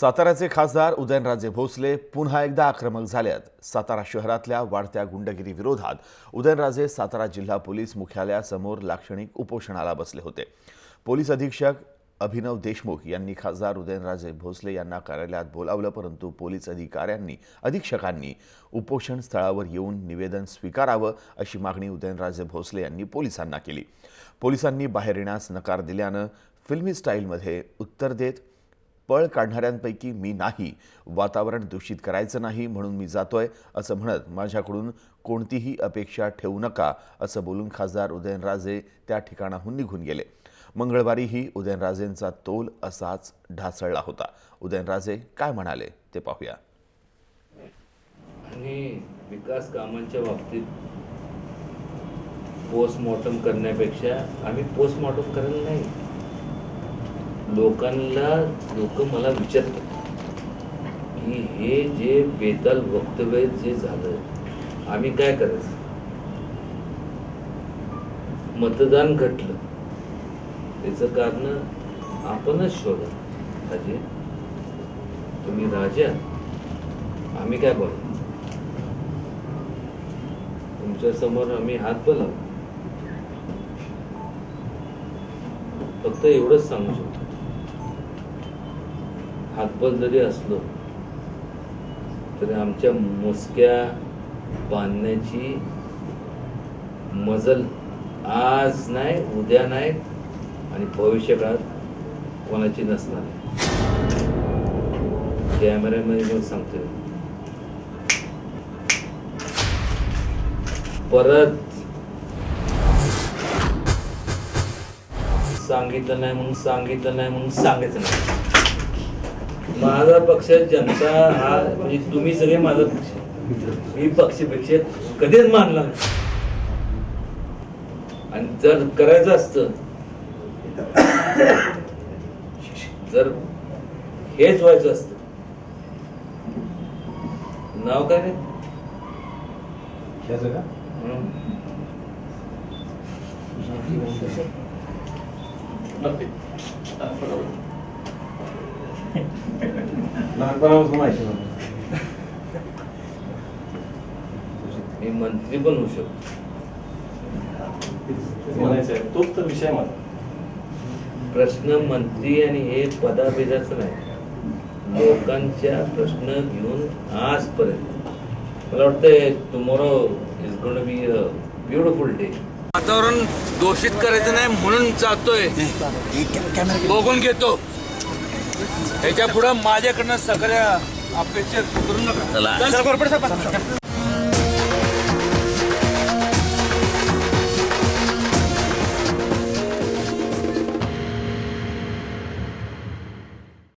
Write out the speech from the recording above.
साताऱ्याचे खासदार उदयनराजे भोसले पुन्हा एकदा आक्रमक झाल्यात। सातारा शहरातल्या वाढत्या गुंडगिरी विरोधात उदयनराजे सातारा जिल्हा पोलीस मुख्यालयासमोर लाक्षणिक उपोषणाला बसले होते। पोलीस अधीक्षक अभिनव देशमुख यांनी खासदार उदयनराजे भोसले यांना कार्यालयात बोलावलं, परंतु पोलीस अधीक्षकांनी उपोषण स्थळावर येऊन निवेदन स्वीकारावं अशी मागणी उदयनराजे भोसले यांनी पोलिसांना केली। पोलिसांनी बाहेर येण्यास नकार दिल्यानं फिल्मी स्टाईलमध्ये उत्तर देत पळ काढणाऱ्यांपैकी मी नाही, वातावरण दूषित करायचं नाही म्हणून मी जातोय असं म्हणत माझ्याकडून कोणतीही अपेक्षा ठेवू नका असं बोलून खासदार उदयनराजे त्या ठिकाणाहून निघून गेले। मंगळवारीही उदयनराजेंचा तोल असाच ढासळला होता। उदयनराजे काय म्हणाले ते पाहूया। आणि विकास कामांच्या बाबतीत पोस्टमॉर्टम करण्यापेक्षा आम्ही पोस्टमॉर्टम करायला नाही, लोक मला विचारतात की हे जे बेताल वक्तव्य जे झालं आम्ही काय करायचं। मतदान घटलं त्याचं कारण आपणच शोधा। राजे तुम्ही राजा, आम्ही काय बोलू, तुमच्या समोर आम्ही हात बोलावं, फक्त एवढंच सांगू शकतो। हातबल जरी असलो तरी आमच्या मुसक्या बांधण्याची मजल आज नाही, उद्या नाही आणि भविष्यकाळात कोणाची नसणार। कॅमेऱ्यामध्ये मी सांगतोय, परत सांगितलं नाही म्हणून सांगायचं नाही। माझा पक्ष जनता हा म्हणजे तुम्ही सगळे माझा पक्ष, मी पक्षपेक्षा कधीच मानला नाही। आणि जर करायचं असतं, जर हेच व्हायचं असतं, नाव काय रे मी मंत्री पण होऊ शकतो। तोच तर विषय माझा। प्रश्न मंत्री आणि हे पदाभिजाचं नाही, लोकांच्या प्रश्न घेऊन आजपर्यंत मला वाटतंय tomorrow is going to be a beautiful day. वातावरण दूषित करायचं नाही म्हणून जातोय, बघून घेतो। त्याच्या पुढे माझ्याकडनं सगळ्या अपेक्षा करू नका।